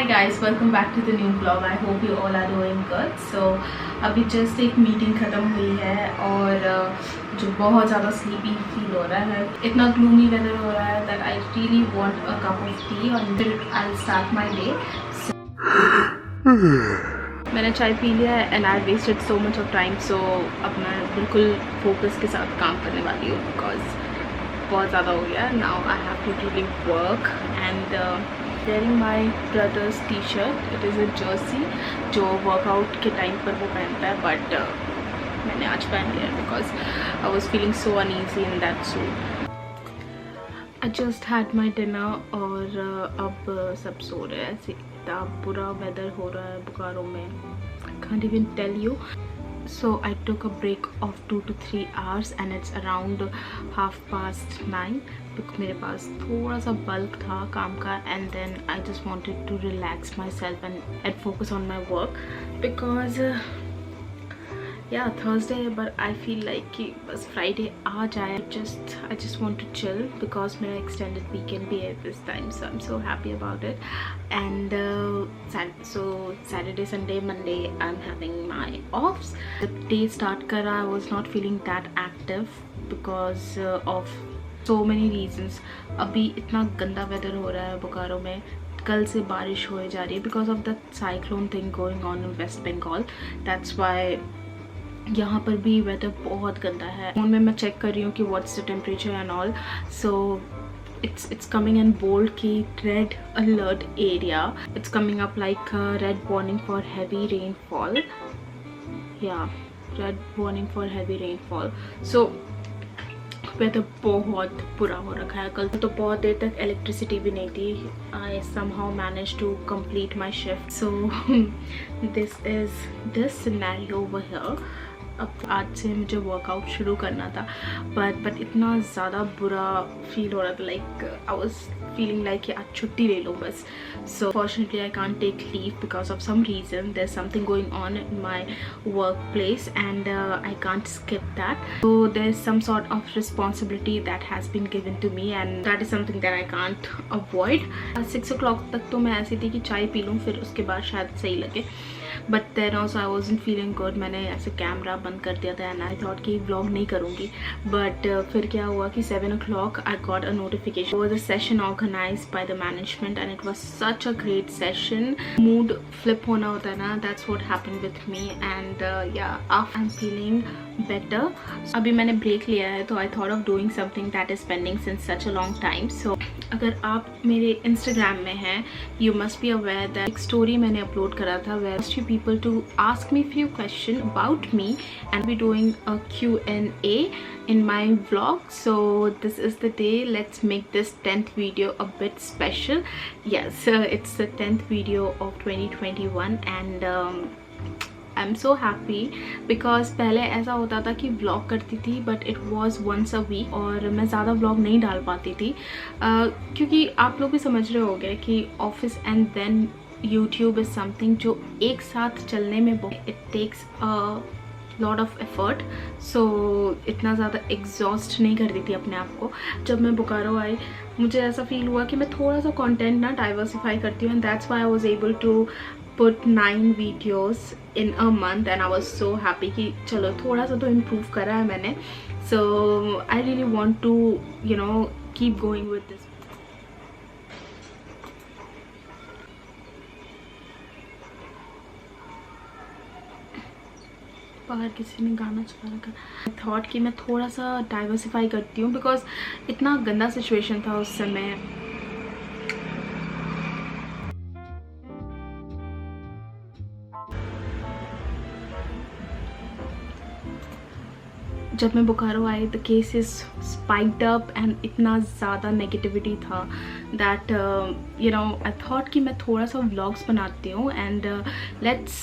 Hi guys, welcome back to the new vlog. I hope you all are doing good. So अभी just एक meeting ख़त्म हुई है और जो बहुत ज़्यादा स्लीपी फील हो रहा है, इतना ग्लूमी वेदर हो रहा है that I really want a cup of tea and then I'll start my day. मैंने चाय पी लिया है and I wasted so much of time. So अब मैं बिल्कुल फोकस के साथ काम करने वाली हूँ because बहुत ज़्यादा हो गया. Now I have to really work and wearing my brother's t-shirt. It is a jersey जो workout के टाइम पर वो पहनता है, but मैंने आज पहन लिया because I was feeling so uneasy in that suit. I just had my dinner और अब सब सो रहे हैं. इतना बुरा वेदर हो रहा है बोकारो में, I can't even tell you. So I took a break of 2 to 3 hours and it's around 9:30 because मेरे पास थोड़ा सा बल्क था काम का and then I just wanted to relax myself and focus on my work because yeah, Thursday but I feel like कि बस Friday आ जाए. I just want to chill because मेरा extended weekend भी है this time, so I'm so happy about it. And so Saturday, Sunday, Monday I'm having my offs. The day start करा, I was not feeling that active because of so many reasons. अभी इतना गंदा weather हो रहा है बोकारो में. कल से बारिश हो जा रही है because of the cyclone thing going on in West Bengal. That's why यहाँ पर भी वेदर बहुत गंदा है. फोन में मैं चेक कर रही हूँ कि what's the temperature and all. So it's coming in bold की red alert area. It's coming up like a red warning for heavy rainfall. Yeah, red warning for heavy rainfall. So weather बहुत बुरा हो रखा है. कल तो बहुत देर तक इलेक्ट्रिसिटी भी नहीं थी. I somehow managed to complete my shift. So this is this scenario over here. अब आज से मुझे वर्कआउट शुरू करना था बट इतना ज़्यादा बुरा फील हो रहा था. Like I was feeling like कि आज छुट्टी ले लो बस. So fortunately I can't take leave because of some reason. There is something going on in my work place and I can't skip that. So there is some sort of responsibility that has been given to me and that is something that I can't avoid. 6 o'clock तक तो मैं ऐसी थी कि चाय P लूँ, फिर उसके बाद शायद सही लगे. But then also I wasn't feeling good. मैंने ऐसे कैमरा बंद कर दिया था एंड आई थॉट कि व्लॉग नहीं करूँगी. बट फिर क्या हुआ कि 7 o'clock I got a notification. Was a session organized by the management and it was such a great session. Mood flip होना होता है ना, that's what happened with me and yeah after I am feeling better. अभी मैंने break लिया है तो I thought of doing something that is pending since such a long time. So अगर आप मेरे इंस्टाग्राम में हैं, you must be aware that एक स्टोरी मैंने अपलोड करा था where people to ask me few questions about me and be doing a Q&A in my vlog. So this is the day. Let's make this 10th video a bit special. Yes, it's the 10th video of 2021 and I'm so happy because पहले ऐसा होता था कि vlog करती थी but it was once a week और मैं ज़्यादा vlog नहीं डाल पाती थी क्योंकि आप लोग भी समझ रहे होंगे कि office and then YouTube is something जो एक साथ चलने में it takes a lot of effort. So इतना ज़्यादा exhaust नहीं करती थी अपने आप को. जब मैं बोकारो आई मुझे ऐसा फील हुआ कि मैं थोड़ा सा content ना diversify करती हूँ and that's why I was able to put 9 videos in a month and I was so happy कि चलो थोड़ा सा तो improve करा है मैंने. So I really want to keep going with this. बाहर किसी ने गाना चला रखा. आई थॉट कि मैं थोड़ा सा डाइवर्सिफाई करती हूँ बिकॉज इतना गंदा सिचुएशन था उस समय. जब मैं बोकारो आई the cases spiked up and इतना ज़्यादा नेगेटिविटी था दैट आई थॉट कि मैं थोड़ा सा व्लॉग्स बनाती हूँ and let's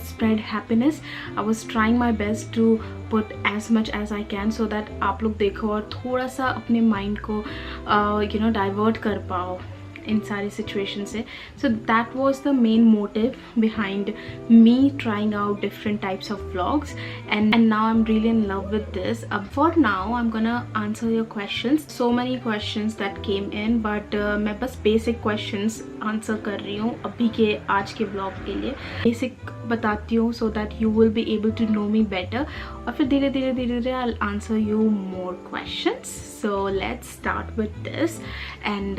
spread happiness. I was trying my best to put as much as I can so that आप लोग देखो और थोड़ा सा अपने माइंड को डाइवर्ट कर पाओ इन सारी सिचुएशन से. So that was the main motive behind me trying out different types of vlogs, and now I'm really in love with this. For now I'm gonna answer your questions. So many questions that came in, but मैं बस basic questions answer कर रही हूँ अभी के आज के vlog के लिए. Basic बताती हूँ so that you will be able to know me better, और फिर धीरे धीरे I'll answer you more questions. So let's start with this, and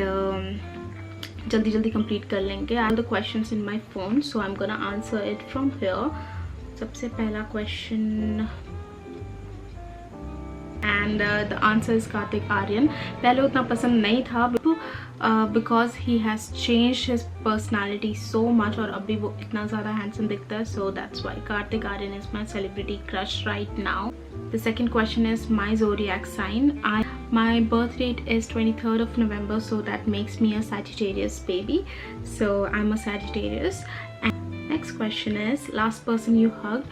जल्दी कंप्लीट कर लेंगे. I have the questions in my phone, so I'm gonna answer it from here. सबसे पहला question, and the answer is Kartik Aaryan. पहले उतना पसंद नहीं था because he has changed his personality so much, और अभी वो इतना ज़्यादा handsome दिखता है. So that's why Kartik Aaryan is my celebrity crush right now. The second question is my zodiac sign. My birth date is 23rd of November, so that makes me a Sagittarius baby. So I'm a Sagittarius. And next question is last person you hugged.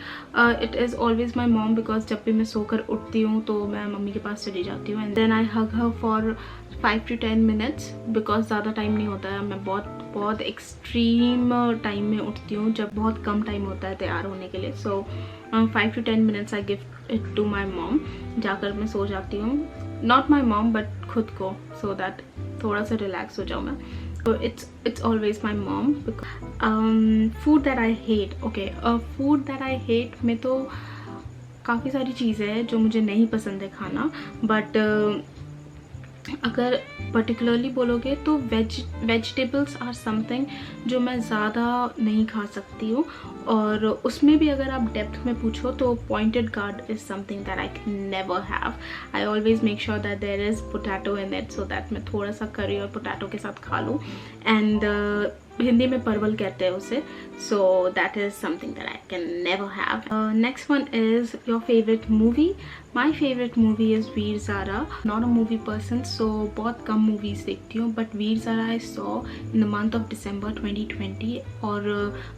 It is always my mom, because जब भी मैं सोकर उठती हूँ तो मैं mummy के पास चली जाती हूँ, and then I hug her for 5 to 10 minutes because ज़्यादा टाइम नहीं होता है. मैं बहुत एक्सट्रीम टाइम में उठती हूँ जब बहुत कम टाइम होता है तैयार होने के लिए. So 5 to 10 minutes I give it to my mom. जाकर मैं सो जाती हूँ. Not my mom but खुद को, so that थोड़ा सा relax हो जाऊँ मैं. So it's always my mom. Food that I hate. Okay, food that I hate में तो काफ़ी सारी चीज़ें हैं जो मुझे नहीं पसंद है खाना, but अगर पर्टिकुलरली बोलोगे तो वेजिटेबल्स आर समथिंग जो मैं ज़्यादा नहीं खा सकती हूँ, और उसमें भी अगर आप डेप्थ में पूछो तो pointed gourd is something that I can never have. I always make sure that there is potato in it, so that मैं थोड़ा सा करी और पोटैटो के साथ खा लूँ. एंड हिंदी में परवल कहते हैं उसे. So that is something that I can never have. Next one is your favourite movie. My favourite movie is Veer Zaara. Not a movie person, so बहुत कम मूवीज़ देखती हूँ, but Veer Zaara I saw in the month of December 2020, और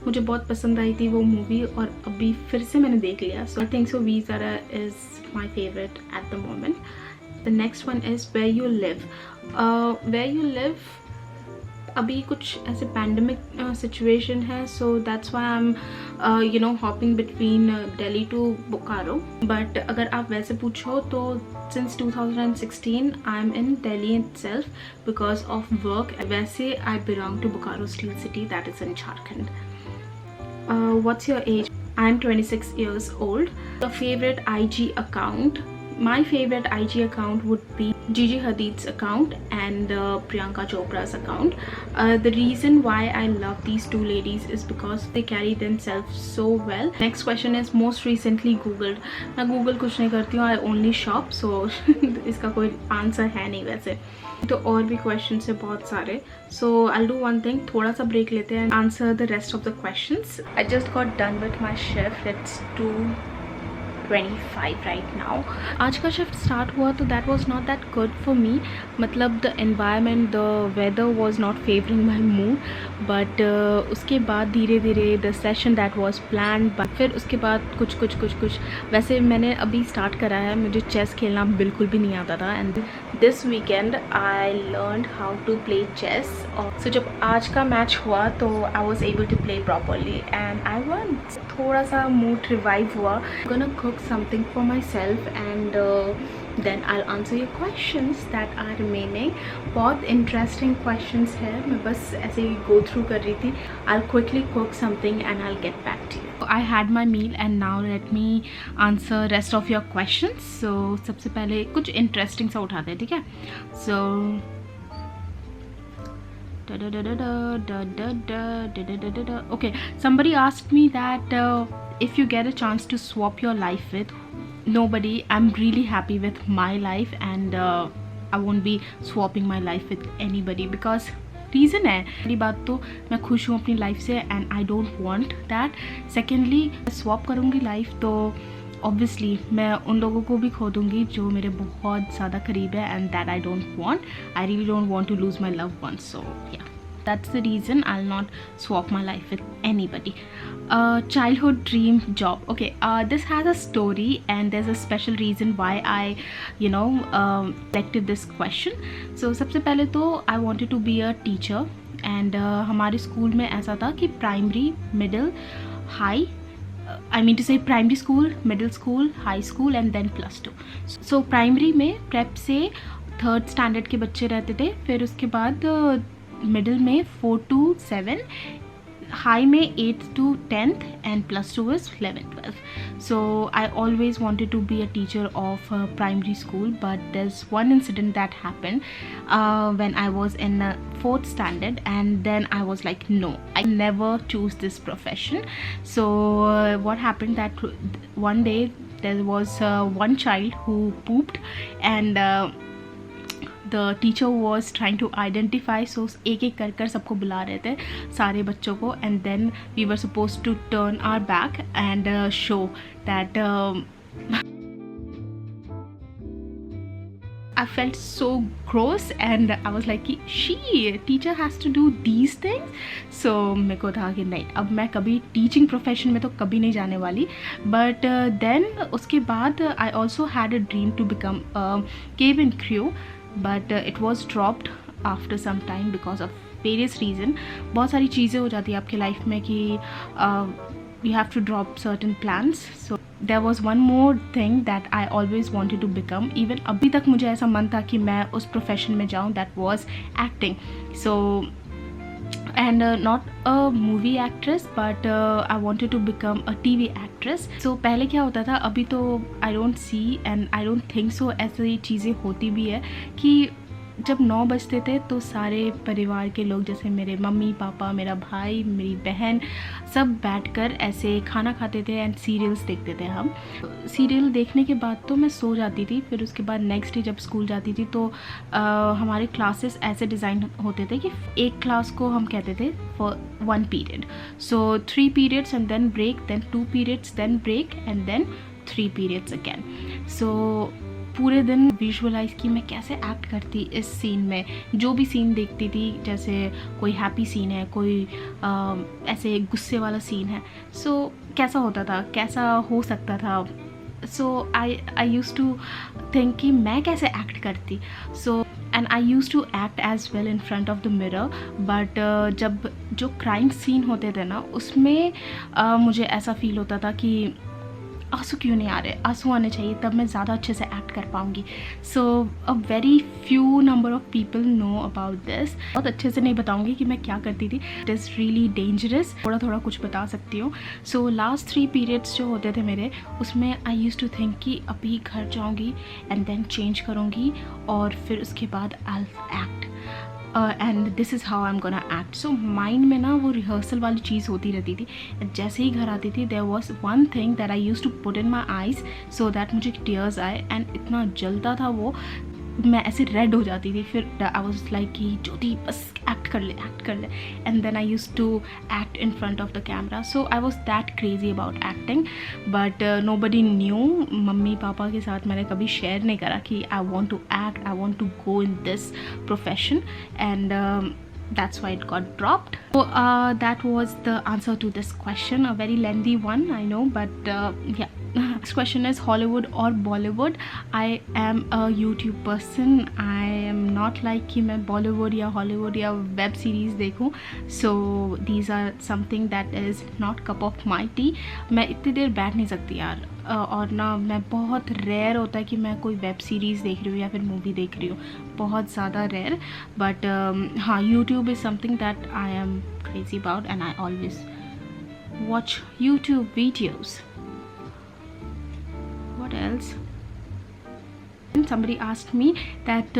मुझे बहुत पसंद आई थी वो मूवी, और अभी फिर से मैंने देख लिया. So I think so Veer Zaara is my favourite at the moment. The next one is where you live. Where you live, अभी कुछ ऐसे पैंडमिक सिचुएशन है, so that's why I am hopping between Delhi to Bokaro. But अगर आप वैसे पूछो तो since 2016 I am in Delhi itself because of work. वैसे I belong to Bokaro steel city, that is in Jharkhand. What's your age? I am 26 years old. Your favorite IG account? My favorite IG account would be Gigi Hadid's account and Priyanka Chopra's account. The reason why I love these two ladies is because they carry themselves so well. Next question is most recently googled. मैं Google कुछ नहीं करती हूँ, I only shop, so इसका कोई answer है नहीं वैसे. तो और भी क्वेश्चन है बहुत सारे, so I'll do one thing, थोड़ा सा ब्रेक लेते हैं, answer the rest of the questions. I just got done with my shift. It's 2:25 right now. आज का शिफ्ट स्टार्ट हुआ तो that was not that good for me. मतलब the environment, the weather was not favouring my mood, but उसके बाद धीरे धीरे the session that was plan. फिर उसके बाद कुछ वैसे मैंने अभी स्टार्ट करा है. मुझे चेस खेलना बिल्कुल भी नहीं आता था, and this weekend I learn how to play chess. So जब आज का मैच हुआ तो I was able to play properly and I won. थोड़ा सा मूड रिवाइव हुआ. Gonna cook something for myself, and then I'll answer your questions that are remaining. बहुत interesting questions है, मैं बस ऐसे ही go through कर रही थी. I'll quickly cook something and I'll get back to you. I had my meal and now let me answer rest of your questions. So सबसे पहले कुछ interesting सा उठाते हैं, ठीक है? So okay, somebody asked me that if you get a chance to swap your life with nobody, I'm really happy with my life, and I won't be swapping my life with anybody because reason है. पहली बात तो मैं खुश हूँ अपनी life से and I don't want that. Secondly swap करूँगी लाइफ तो ऑब्वियसली मैं उन लोगों को भी खो दूँगी जो मेरे बहुत ज़्यादा करीब है, and that I don't want. I really don't want to lose my love ones. So yeah That's the reason I'll not swap my life with anybody. Childhood dream job. Okay, this has a story and there's a special reason why I selected this question. So सबसे पहले तो I wanted to be a teacher and हमारे school में ऐसा था कि primary, middle, high, I mean to say primary school, middle school, high school and then +2. So primary में prep से 3rd स्टैंडर्ड के बच्चे रहते थे, फिर उसके बाद मिडिल में 4 to 7, high में 8 to 10th and +2 is 11th 12th. So I always wanted to be a teacher of primary school, but there's one incident that happened when I was in 4th standard, and then I was like, no, I never choose this profession. So what happened that one day there was one child who pooped and the teacher was trying to identify, so एक एक कर सबको बुला रहे थे सारे बच्चों को, and then we were supposed to turn our back and show that I felt so gross and I was like teacher has to do these things. So मेरे को था कि नहीं, अब मैं कभी टीचिंग प्रोफेशन में तो कभी नहीं जाने वाली. But then उसके बाद I also had a dream to become a cabin crew, but it was dropped after some time because of various reason. बहुत सारी चीज़ें हो जाती है आपके लाइफ में कि you have to drop certain plans. So there was one more thing that I always wanted to become. Even अभी तक मुझे ऐसा मन था कि मैं उस प्रोफेशन में जाऊँ, that was acting. So and not a movie actress, but I wanted to become a TV actress. So पहले क्या होता था, अभी तो I don't see and I don't think so ऐसी चीज़ें होती भी है कि जब 9 बजते थे तो सारे परिवार के लोग, जैसे मेरे मम्मी पापा, मेरा भाई, मेरी बहन, सब बैठकर ऐसे खाना खाते थे एंड सीरियल्स देखते थे. हम सीरियल देखने के बाद तो मैं सो जाती थी. फिर उसके बाद नेक्स्ट डे जब स्कूल जाती थी तो हमारे क्लासेस ऐसे डिज़ाइन होते थे कि एक क्लास को हम कहते थे for 1 period. So 3 periods and then break, then 2 periods, then break and then 3 periods again. सो पूरे दिन विजुअलाइज की मैं कैसे एक्ट करती इस सीन में. जो भी सीन देखती थी, जैसे कोई हैप्पी सीन है, कोई ऐसे गुस्से वाला सीन है, सो कैसा होता था, कैसा हो सकता था. So I used to think कि मैं कैसे एक्ट करती. So and I used to act as well in front of the mirror. But जब जो क्राइम सीन होते थे ना, उसमें मुझे ऐसा फील होता था कि आंसू क्यों नहीं आ रहे, आंसू आने चाहिए, तब मैं ज़्यादा अच्छे से एक्ट कर पाऊँगी. So a very few number of people know about this. बहुत अच्छे से नहीं बताऊँगी कि मैं क्या करती थी. It is really dangerous. थोड़ा थोड़ा कुछ बता सकती हूँ. सो लास्ट 3 periods जो होते थे मेरे, उसमें आई यूज़ टू थिंक कि अभी घर जाऊँगी एंड देन चेंज करूँगी और फिर उसके बाद I act and this is how I am gonna act. So mind में ना वो रिहर्सल वाली चीज़ होती रहती थी. जैसे ही घर आती थी, there was one thing that I used to put in my eyes so that मुझे टीयर्स आए, एंड इतना जलता था वो, मैं ऐसे रेड हो जाती थी. फिर आई वॉज लाइक कि ज्योति बस एक्ट कर ले, एक्ट कर ले. And then I used to act in front of the camera. So I was that crazy about acting, but nobody knew. Mummy papa के साथ मैंने कभी शेयर नहीं करा कि I want to act, I want to go in this profession, and that's why it got dropped. So that was the answer to this question, a very lengthy one, I know, but yeah. Next question is Hollywood or Bollywood. I am a YouTube person. I am not like कि मैं Bollywood या Hollywood या web series देखूँ. So these are something that is not cup of my tea. मैं इतनी देर बैठ नहीं सकती यार. और ना मैं बहुत रेयर होता है कि मैं कोई वेब सीरीज़ देख रही हूँ या फिर मूवी देख रही हूँ, बहुत ज़्यादा रेयर. बट हाँ, YouTube is something that I am crazy about and I always watch YouTube videos. What else? Somebody asked me that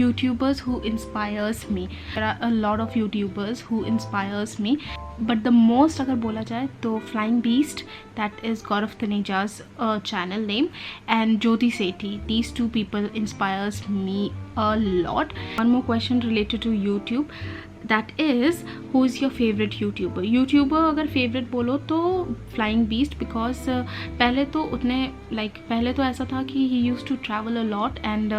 YouTubers who inspires me. There are a lot of YouTubers who inspires me, but the most अगर बोला जाए तो Flying Beast, that is Gaurav Taneja's channel name, and Jyoti Sethi. These 2 people inspires me a lot. One more question related to YouTube. That is who is your favourite YouTuber अगर favourite बोलो तो flying beast, because पहले तो पहले तो ऐसा था कि he used to travel a lot and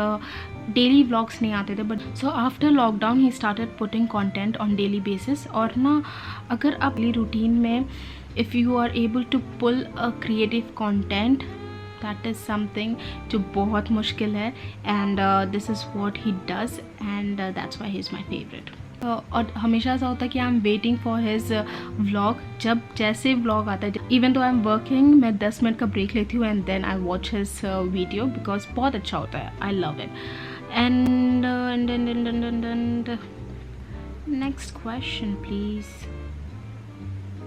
daily vlogs नहीं आते थे, but so after lockdown he started putting content on daily basis. और ना अगर आप डेली रूटीन में if you are able to pull a creative content, that is something जो बहुत मुश्किल है, and this is what he does, and that's why he is my favourite. और हमेशा ऐसा होता है कि I am waiting for his vlog. जब जैसे व्लॉग आता है, इवन तो आई एम वर्किंग, मैं 10 मिनट का ब्रेक लेती हूँ and then I watch his video, because बहुत अच्छा होता है. I love it. And next question please.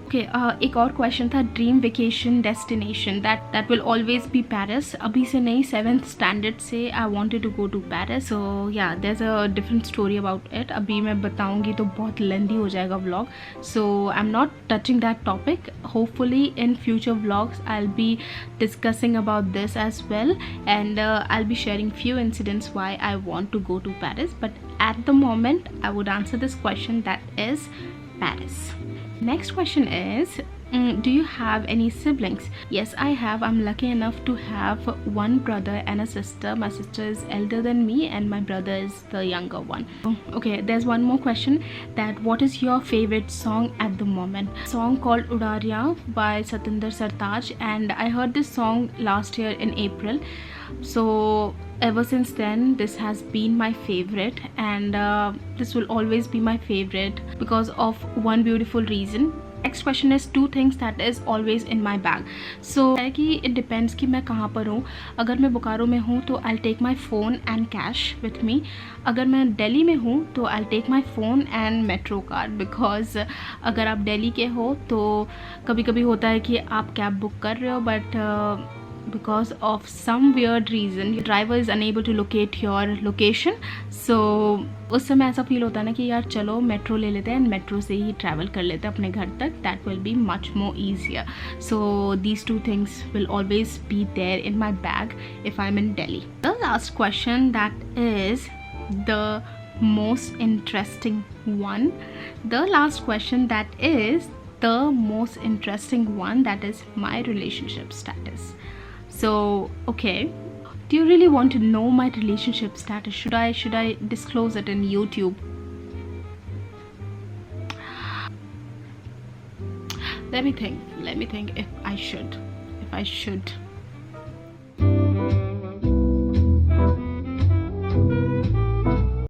Okay, एक और क्वेश्चन था, dream vacation destination. That will always be Paris. अभी से नहीं, 7th स्टैंडर्ड से I wanted to go to Paris. So yeah there is a different story about it. अभी मैं बताऊंगी तो बहुत लेंदी हो जाएगा vlog, so I am not touching that topic. Hopefully in future vlogs I will be discussing about this as well, and I will be sharing few incidents why I want to go to Paris, but at the moment I would answer this question, that is Paris. Next question is, do you have any siblings? Yes, I have. I'm lucky enough to have one brother and a sister. My sister is elder than me and my brother is the younger one. Okay, there's one more question, that what is your favorite song at the moment? Song called Udariya by Satinder Sartaaj, and I heard this song last year in April. So ever since then this has been my favorite, and this will always be my favorite because of one beautiful reason. Next question is, two things that is always in my bag. So है कि it depends कि मैं कहाँ पर हूँ. अगर मैं बोकारो में हूँ तो I'll take my phone and cash with me. अगर मैं दिल्ली में हूँ तो I'll take my phone and metro card, because अगर आप दिल्ली के हो तो कभी कभी होता है कि आप कैब बुक कर रहे हो, but because of some weird reason your driver is unable to locate your location. So उस समय ऐसा फील होता है ना कि यार चलो मेट्रो ले लेते हैं, मेट्रो से ही ट्रैवल कर लेते हैं अपने घर तक. That will be much more easier. So these two things will always be there in my bag if I am in Delhi. The last question, that is the most interesting one. The last question, that is the most interesting one, that is my relationship status. So okay, do you really want to know my relationship status? Should I disclose it in YouTube? Let me think if I should.